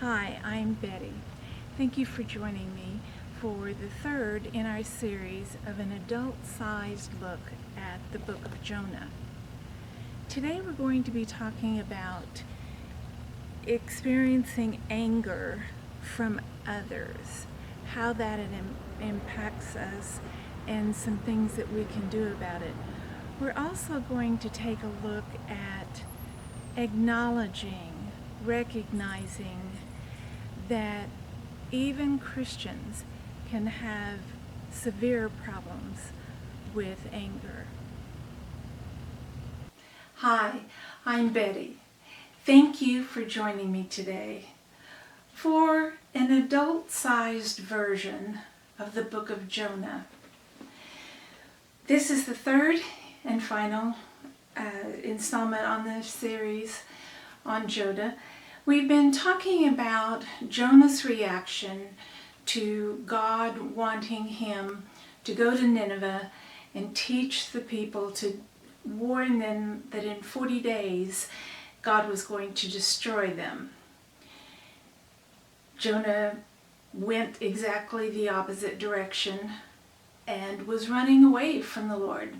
Hi, I'm Betty. Thank you for joining me for the third in our series of an adult-sized look at the book of Jonah. Today we're going to be talking about experiencing anger from others, how that impacts us, and some things that we can do about it. We're also going to take a look at acknowledging, recognizing that even Christians can have severe problems with anger. Hi, I'm Betty. Thank you for joining me today for an adult-sized version of the book of Jonah. This is the third and final installment on this series on Jonah. We've been talking about Jonah's reaction to God wanting him to go to Nineveh and teach the people, to warn them that in 40 days God was going to destroy them. Jonah went exactly the opposite direction and was running away from the Lord.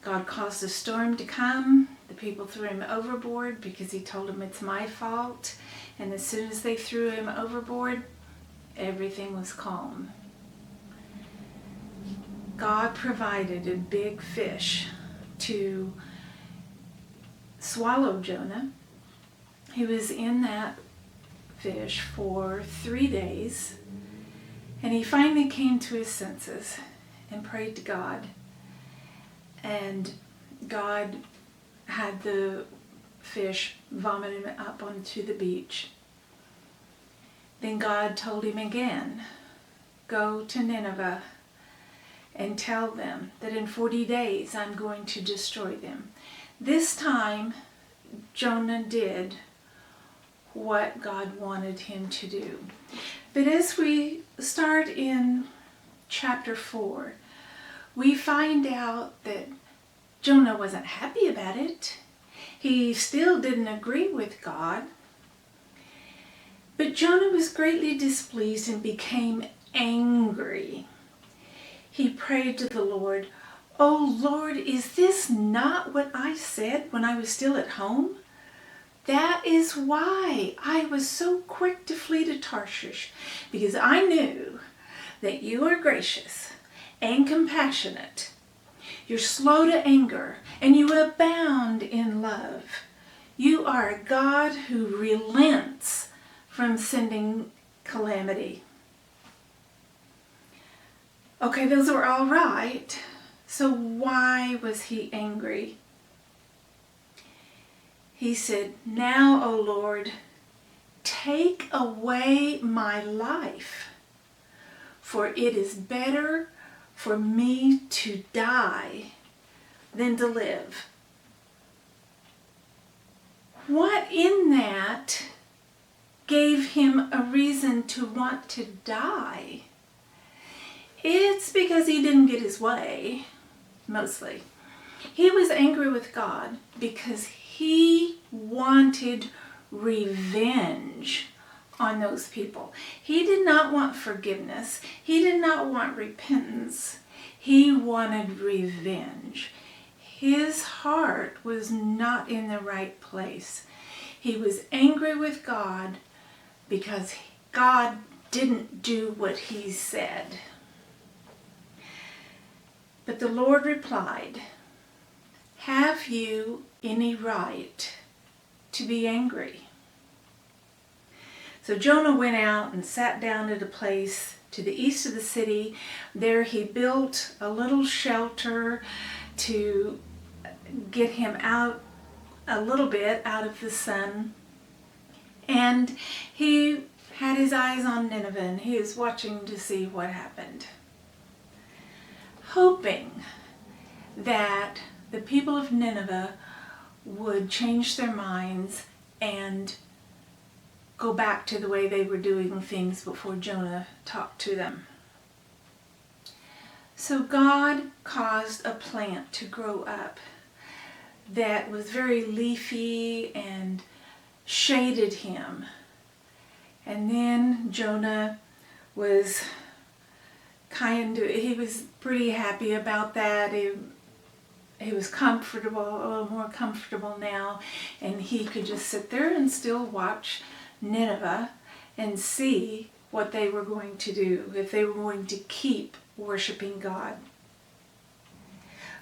God caused a storm to come. The people threw him overboard because he told them it's my fault. And as soon as they threw him overboard, everything was calm. God provided a big fish to swallow Jonah. He was in that fish for 3 days, and he finally came to his senses and prayed to God. And God had the fish vomit him up onto the beach. Then God told him again, go to Nineveh and tell them that in 40 days I'm going to destroy them. This time, Jonah did what God wanted him to do. But as we start in chapter 4, we find out that Jonah wasn't happy about it. He still didn't agree with God. But Jonah was greatly displeased and became angry. He prayed to the Lord, "Oh Lord, is this not what I said when I was still at home? That is why I was so quick to flee to Tarshish, because I knew that you are gracious and compassionate. You're slow to anger, and you abound in love. You are a God who relents from sending calamity." Okay, those were all right. So why was he angry? He said, "Now, O Lord, take away my life, for it is better for me to die than to live." What in that gave him a reason to want to die? It's because he didn't get his way, mostly. He was angry with God because he wanted revenge on those people. He did not want forgiveness. He did not want repentance. He wanted revenge. His heart was not in the right place. He was angry with God because God didn't do what he said. But the Lord replied, "Have you any right to be angry?" So Jonah went out and sat down at a place to the east of the city. There he built a little shelter to get him out a little bit out of the sun. And he had his eyes on Nineveh, and he was watching to see what happened, hoping that the people of Nineveh would change their minds and go back to the way they were doing things before Jonah talked to them. So God caused a plant to grow up that was very leafy and shaded him And then Jonah was he was pretty happy about that. He was comfortable, a little more comfortable now, and he could just sit there and still watch Nineveh and see what they were going to do, if they were going to keep worshiping God.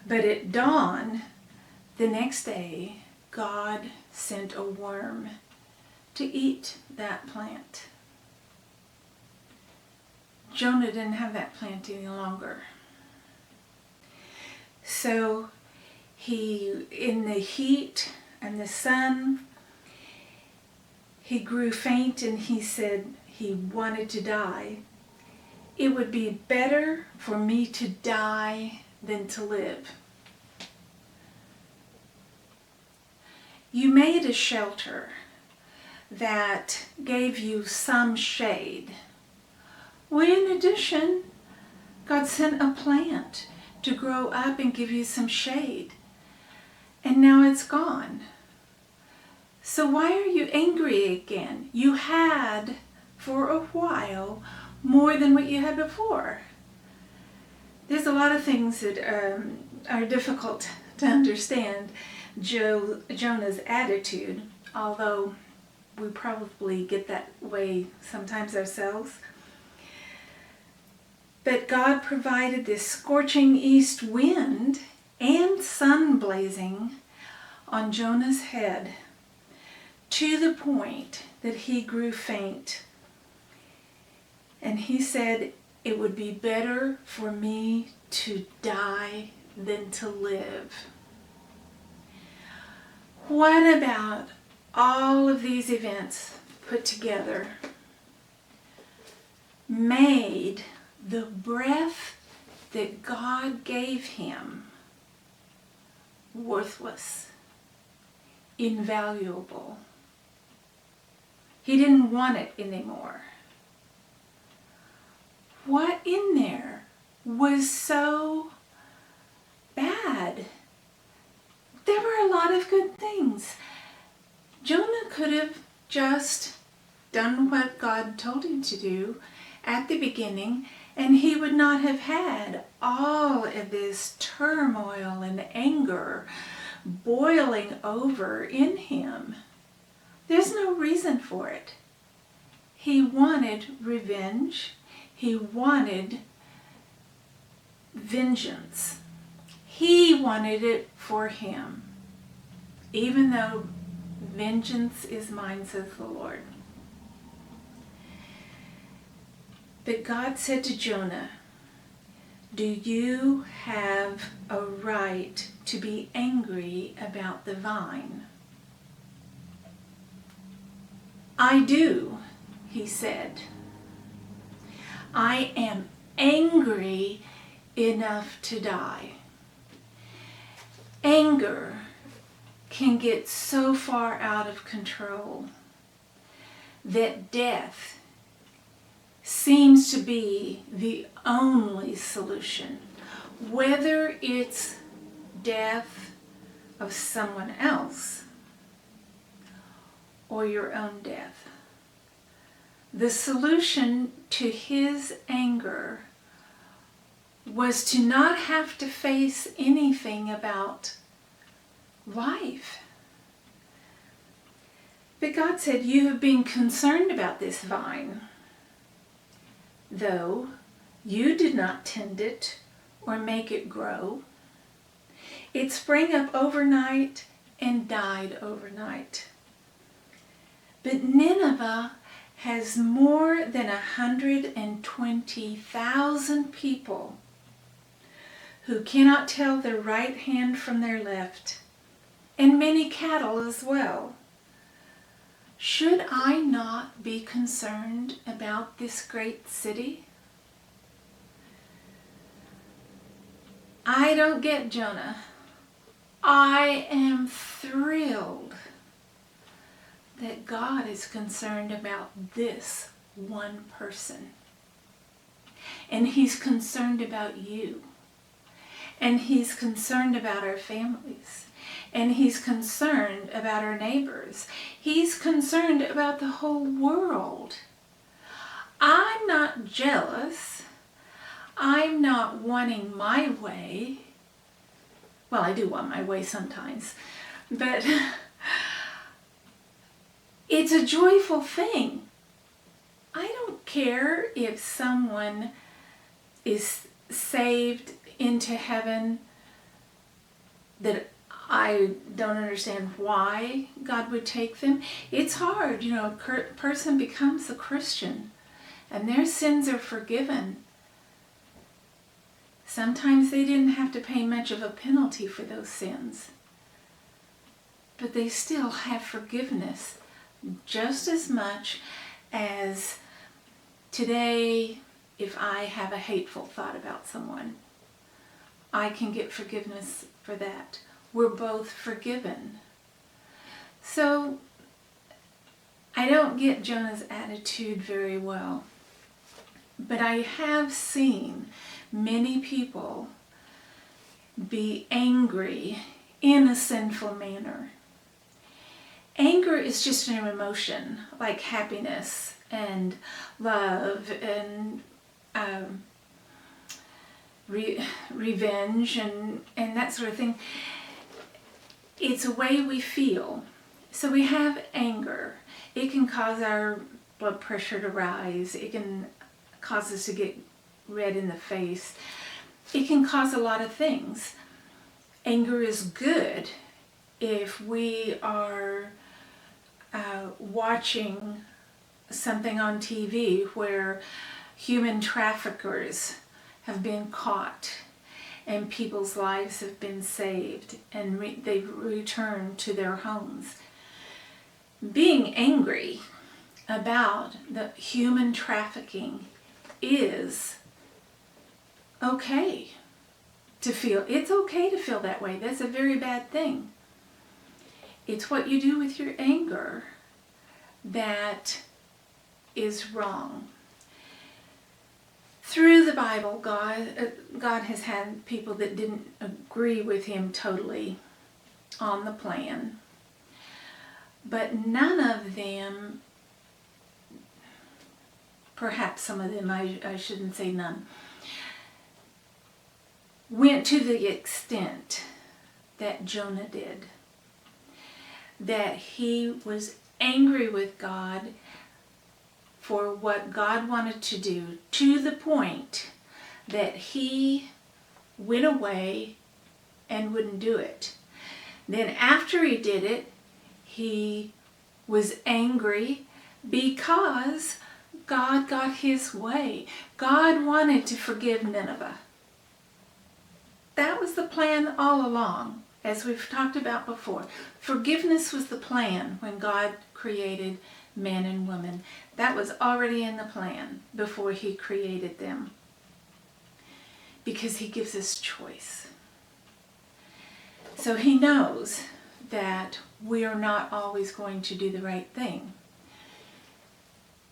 But at dawn, the next day, God sent a worm to eat that plant. Jonah didn't have that plant any longer. So he, in the heat and the sun, he grew faint and he said he wanted to die. It would be better for me to die than to live. You made a shelter that gave you some shade. Well, in addition, God sent a plant to grow up and give you some shade. And now it's gone. So why are you angry again? You had, for a while, more than what you had before. There's a lot of things that are difficult to understand Jonah's attitude, although we probably get that way sometimes ourselves. But God provided this scorching east wind and sun blazing on Jonah's head to the point that he grew faint. And he said, it would be better for me to die than to live. What about all of these events put together made the breath that God gave him worthless, invaluable? He didn't want it anymore. What in there was so bad? There were a lot of good things. Jonah could have just done what God told him to do at the beginning, and he would not have had all of this turmoil and anger boiling over in him. There's no reason for it. He wanted revenge. He wanted vengeance. He wanted it for him, even though vengeance is mine, says the Lord. But God said to Jonah, do you have a right to be angry about the vine? I do, he said. I am angry enough to die. Anger can get so far out of control that death seems to be the only solution, whether it's death of someone else or your own death. The solution to his anger was to not have to face anything about life. But God said, you have been concerned about this vine, though you did not tend it or make it grow. It sprang up overnight and died overnight. But Nineveh has more than 120,000 people who cannot tell their right hand from their left, and many cattle as well. Should I not be concerned about this great city? I don't get Jonah. I am thrilled that God is concerned about this one person. And he's concerned about you. And he's concerned about our families. And he's concerned about our neighbors. He's concerned about the whole world. I'm not jealous. I'm not wanting my way. Well, I do want my way sometimes, but it's a joyful thing. I don't care if someone is saved into heaven that I don't understand why God would take them. It's hard, a person becomes a Christian and their sins are forgiven. Sometimes they didn't have to pay much of a penalty for those sins, but they still have forgiveness just as much as today. If I have a hateful thought about someone, I can get forgiveness for that. We're both forgiven. So I don't get Jonah's attitude very well, but I have seen many people be angry in a sinful manner. Anger is just an emotion, like happiness and love and revenge and that sort of thing. It's a way we feel. So we have anger. It can cause our blood pressure to rise. It can cause us to get red in the face. It can cause a lot of things. Anger is good if we are watching something on TV where human traffickers have been caught and people's lives have been saved and they've returned to their homes. Being angry about the human trafficking is okay to feel. It's okay to feel that way. That's a very bad thing. It's what you do with your anger that is wrong. Through the Bible, God has had people that didn't agree with him totally on the plan. But none of them, perhaps some of them, I shouldn't say none, went to the extent that Jonah did. That he was angry with God for what God wanted to do, to the point that he went away and wouldn't do it. Then after he did it, he was angry because God got his way. God wanted to forgive Nineveh. That was the plan all along, as we've talked about before. Forgiveness was the plan when God created man and woman. That was already in the plan before he created them, because he gives us choice. So he knows that we are not always going to do the right thing.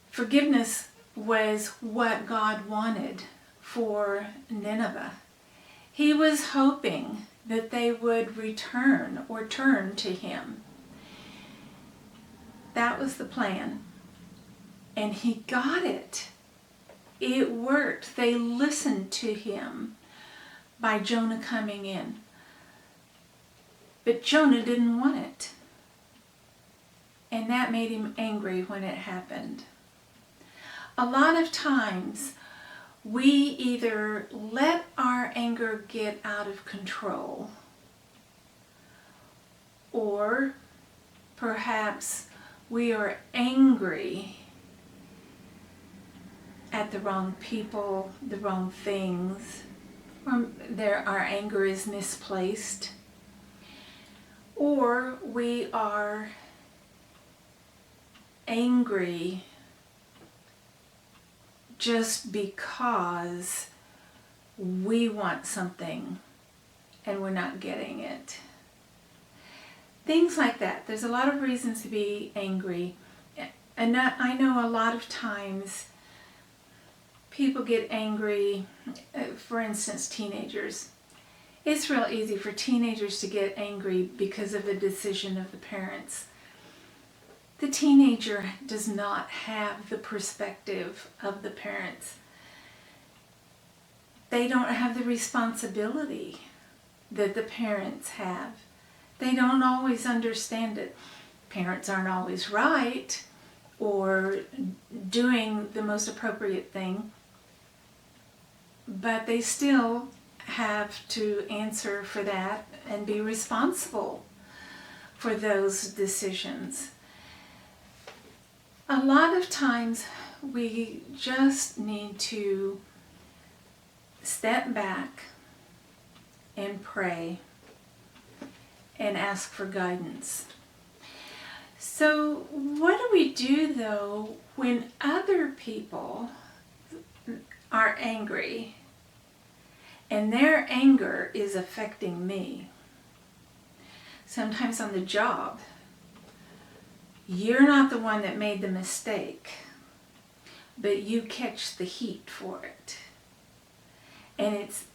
Forgiveness was what God wanted for Nineveh. He was hoping that they would return or turn to him. That was the plan. And he got it. It worked. They listened to him by Jonah coming in. But Jonah didn't want it. And that made him angry when it happened. A lot of times, we either let our anger get out of control, or perhaps we are angry at the wrong people, the wrong things, or our anger is misplaced, or we are angry just because we want something and we're not getting it. Things like that. There's a lot of reasons to be angry. And I know a lot of times people get angry, for instance, teenagers. It's real easy for teenagers to get angry because of a decision of the parents. The teenager does not have the perspective of the parents. They don't have the responsibility that the parents have. They don't always understand it. Parents aren't always right or doing the most appropriate thing, but they still have to answer for that and be responsible for those decisions. A lot of times we just need to step back and pray and ask for guidance. So what do we do though when other people are angry and their anger is affecting me? Sometimes on the job, you're not the one that made the mistake, but you catch the heat for it. And it's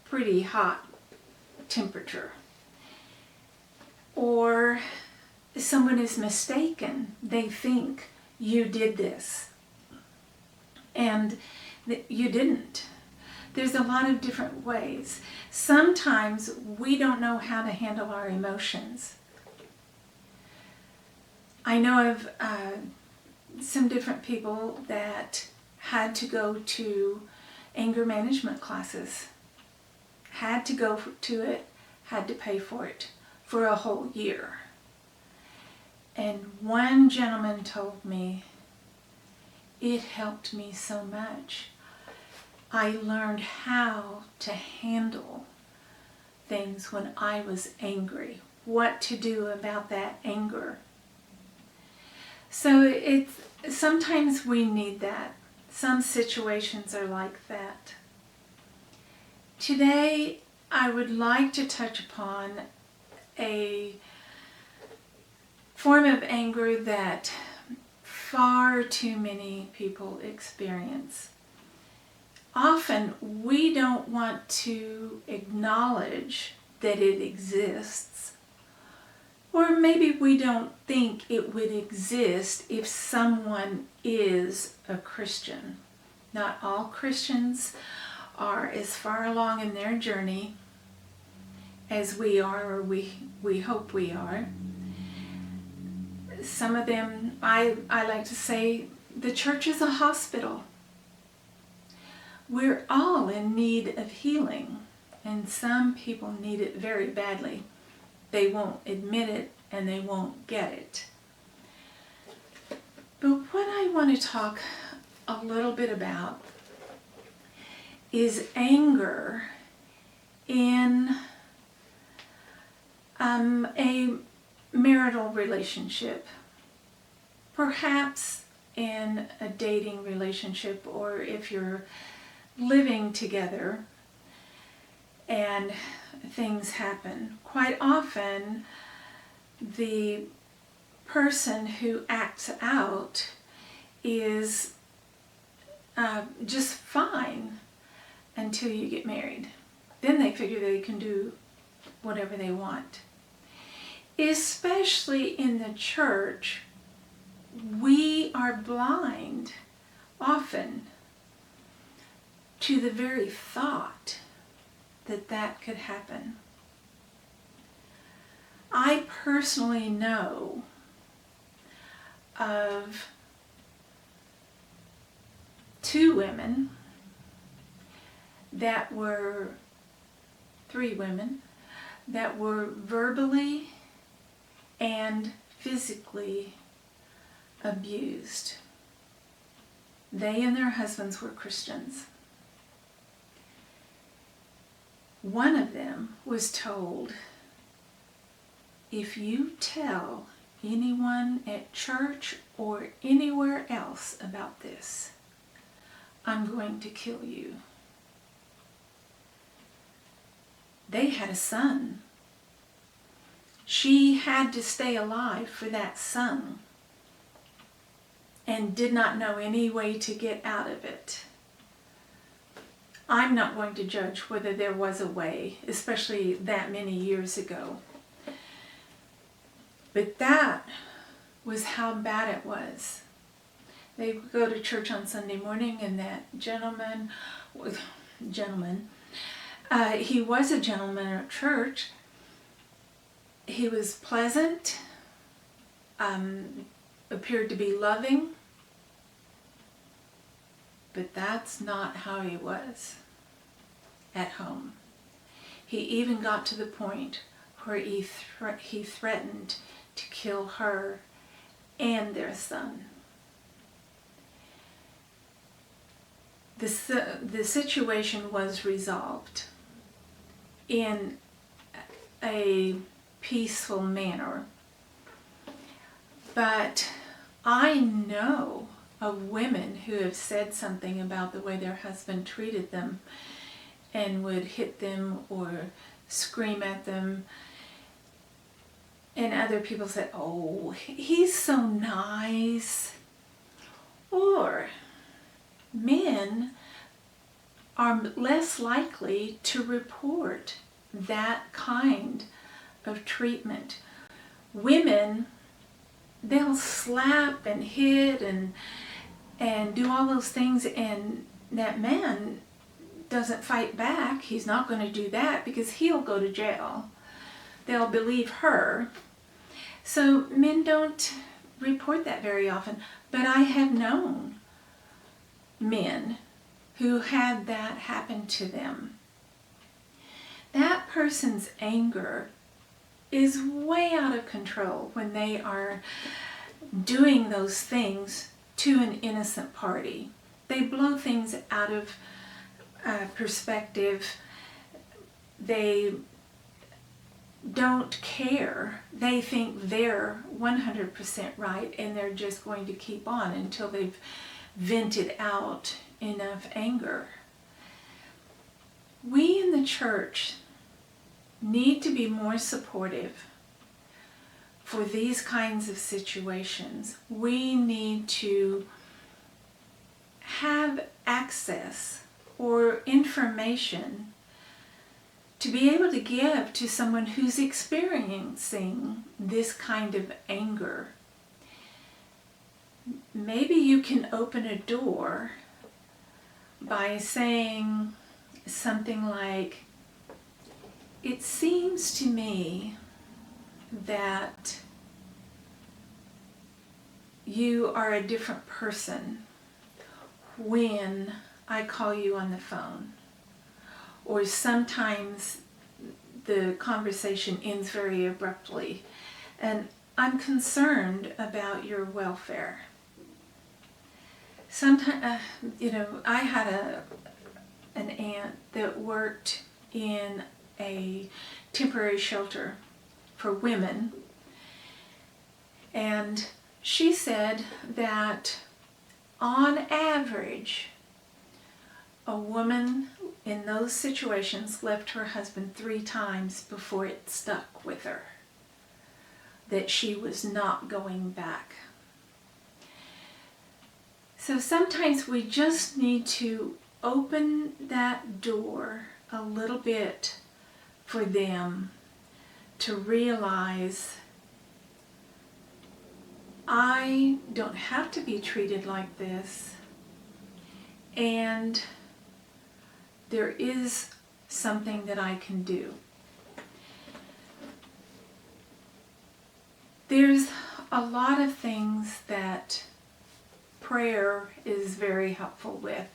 pretty hot temperature. Or someone is mistaken. They think you did this and you didn't. There's a lot of different ways. Sometimes we don't know how to handle our emotions. I know of some different people that had to go to anger management classes, had to go to it, had to pay for it for a whole year. And one gentleman told me, it helped me so much. I learned how to handle things when I was angry, what to do about that anger. So sometimes we need that. Some situations are like that. Today, I would like to touch upon a form of anger that far too many people experience. Often, we don't want to acknowledge that it exists, or maybe we don't think it would exist if someone is a Christian. Not all Christians are as far along in their journey as we are, or we hope we are. Some of them, I like to say, the church is a hospital. We're all in need of healing, and some people need it very badly. They won't admit it and they won't get it. But what I want to talk a little bit about is anger in a marital relationship, perhaps in a dating relationship, or if you're living together and things happen. Quite often, the person who acts out is just fine until you get married. Then they figure they can do whatever they want. Especially in the church, we are blind often to the very thought that that could happen. I personally know of 3 women that were verbally and physically abused. They and their husbands were Christians. One of them was told, if you tell anyone at church or anywhere else about this, I'm going to kill you. They had a son. She had to stay alive for that son and did not know any way to get out of it. I'm not going to judge whether there was a way, especially that many years ago. But that was how bad it was. They would go to church on Sunday morning, and that gentleman, he was a gentleman at church. He was pleasant, appeared to be loving, but that's not how he was at home. He even got to the point where he threatened to kill her and their son. The situation was resolved in a peaceful manner, but I know of women who have said something about the way their husband treated them and would hit them or scream at them, and other people said, "Oh, he's so nice." Or men are less likely to report that kind of treatment. Women, they'll slap and hit and do all those things, and that man doesn't fight back. He's not going to do that because he'll go to jail. They'll believe her. So men don't report that very often, but I have known men who had that happen to them. That person's anger is way out of control when they are doing those things to an innocent party. They blow things out of perspective. They don't care. They think they're 100% right, and they're just going to keep on until they've vented out enough anger. We in the church need to be more supportive for these kinds of situations. We need to have access or information to be able to give to someone who's experiencing this kind of anger. Maybe you can open a door by saying something like, "It seems to me that you are a different person when I call you on the phone." Or sometimes the conversation ends very abruptly, and I'm concerned about your welfare. Sometimes, I had an aunt that worked in a temporary shelter for women, and she said that on average, a woman in those situations left her husband 3 times before it stuck with her that she was not going back. So sometimes we just need to open that door a little bit for them to realize, I don't have to be treated like this, and there is something that I can do. There's a lot of things that prayer is very helpful with.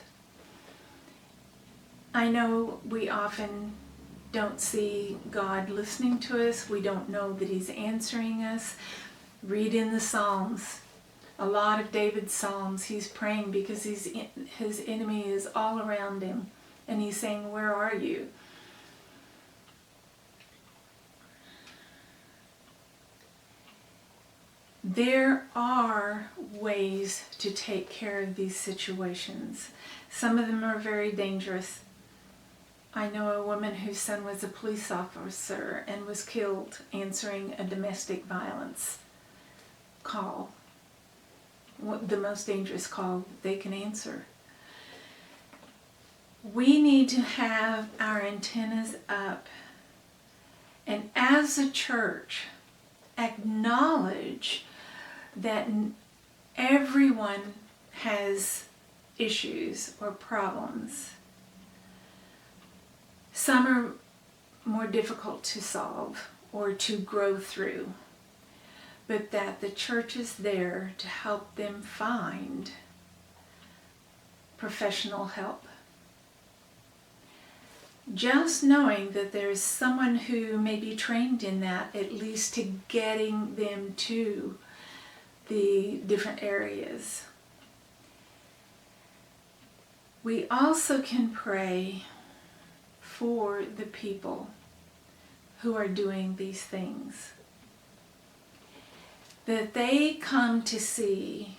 I know we often don't see God listening to us. We don't know that He's answering us. Read in the Psalms. A lot of David's Psalms, he's praying because his enemy is all around him. And he's saying, "Where are you?" There are ways to take care of these situations. Some of them are very dangerous. I know a woman whose son was a police officer and was killed answering a domestic violence call. The most dangerous call they can answer. We need to have our antennas up, and as a church, acknowledge that everyone has issues or problems. Some are more difficult to solve or to grow through, but that the church is there to help them find professional help. Just knowing that there's someone who may be trained in that, at least to getting them to the different areas. We also can pray for the people who are doing these things, that they come to see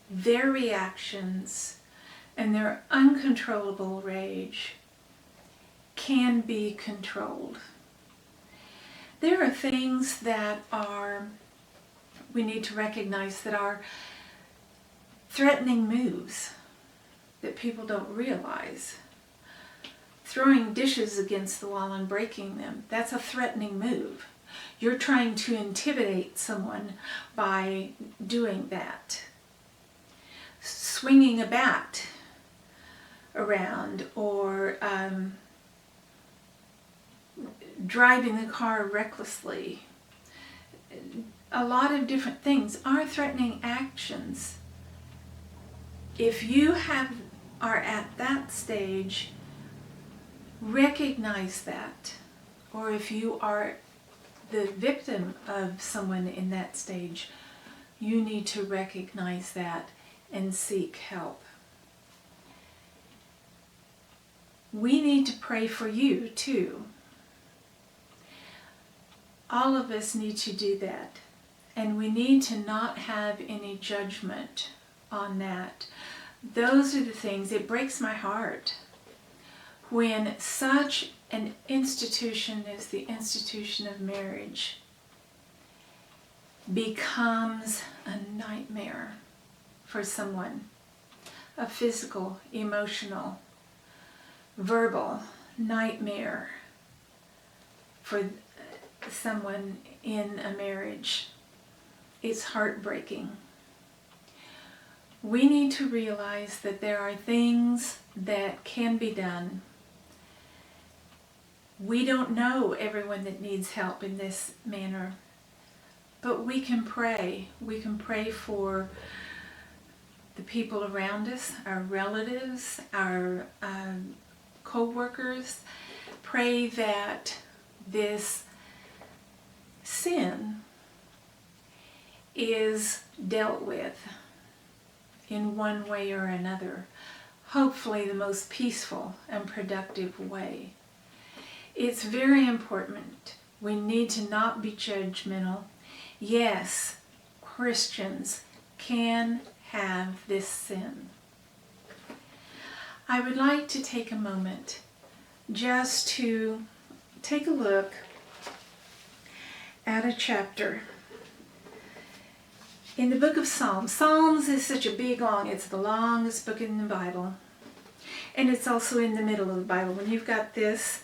their reactions and their uncontrollable rage can be controlled. There are things that we need to recognize that are threatening moves that people don't realize. Throwing dishes against the wall and breaking them, that's a threatening move. You're trying to intimidate someone by doing that. Swinging a bat around or driving the car recklessly. A lot of different things are threatening actions. If you are at that stage, recognize that. Or if you are the victim of someone in that stage, you need to recognize that and seek help. We need to pray for you too. All of us need to do that. And we need to not have any judgment on that. Those are the things, it breaks my heart when such an institution as the institution of marriage becomes a nightmare for someone. A physical, emotional, verbal nightmare for someone in a marriage. It's heartbreaking. We need to realize that there are things that can be done. We don't know everyone that needs help in this manner, but we can pray. We can pray for the people around us, our relatives, our co-workers. Pray that this sin is dealt with in one way or another, hopefully the most peaceful and productive way. It's very important. We need to not be judgmental. Yes, Christians can have this sin. I would like to take a moment just to take a look at a chapter in the book of Psalms. Psalms is such a big it's the longest book in the Bible. And it's also in the middle of the Bible. When you've got this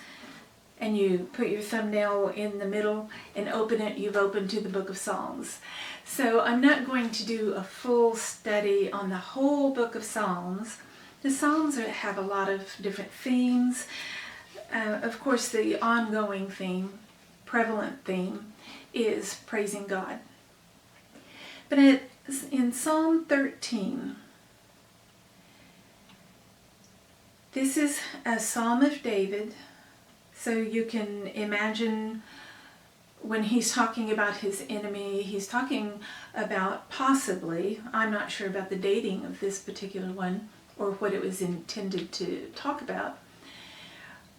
and you put your thumbnail in the middle and open it, you've opened to the book of Psalms. So I'm not going to do a full study on the whole book of Psalms. The Psalms have a lot of different themes. Of course, the ongoing theme, prevalent theme, is praising God. But in Psalm 13, this is a Psalm of David, so you can imagine when he's talking about his enemy, he's talking about possibly, I'm not sure about the dating of this particular one or what it was intended to talk about,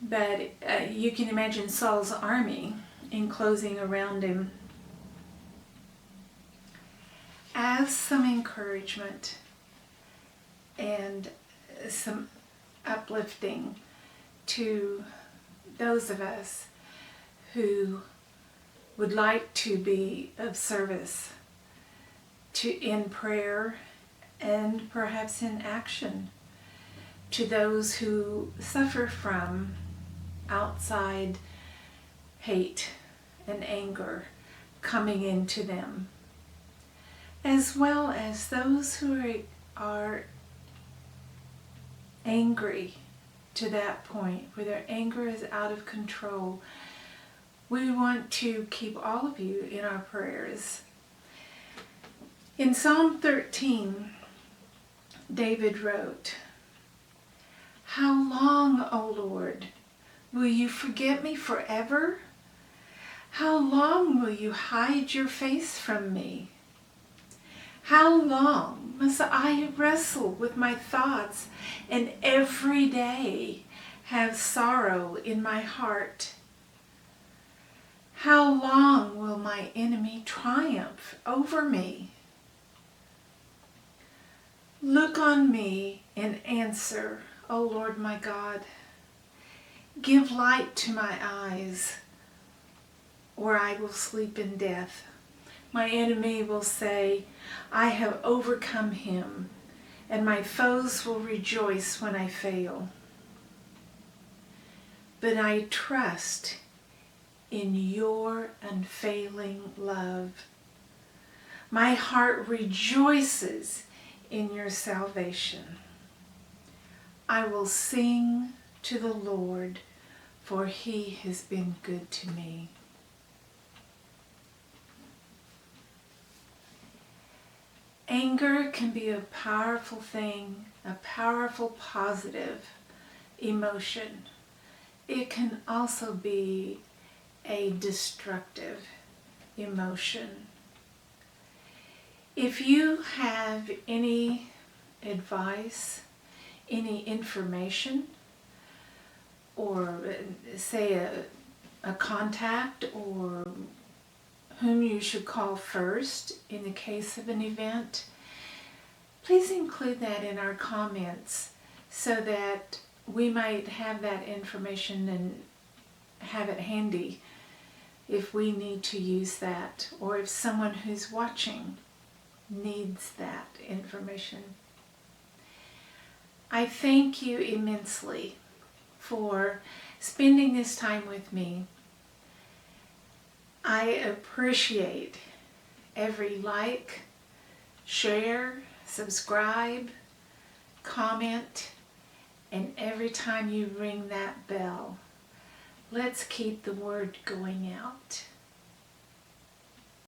but you can imagine Saul's army enclosing around him. As some encouragement and some uplifting to those of us who would like to be of service in prayer and perhaps in action to those who suffer from outside hate and anger coming into them. as well as those who are angry to that point where their anger is out of control. We want to keep all of you in our prayers. In Psalm 13, David wrote, "How long, O Lord, will you forget me forever? How long will you hide your face from me? How long must I wrestle with my thoughts and every day have sorrow in my heart? How long will my enemy triumph over me? Look on me and answer, O Lord my God. Give light to my eyes, or I will sleep in death. My enemy will say, I have overcome him, and my foes will rejoice when I fail. But I trust in your unfailing love. My heart rejoices in your salvation. I will sing to the Lord, for he has been good to me." Anger can be a powerful thing, a powerful positive emotion. It can also be a destructive emotion. If you have any advice, any information, or say a contact or whom you should call first in the case of an event, please include that in our comments so that we might have that information and have it handy if we need to use that, or if someone who's watching needs that information. I thank you immensely for spending this time with me. I appreciate every like, share, subscribe, comment, and every time you ring that bell. Let's keep the word going out.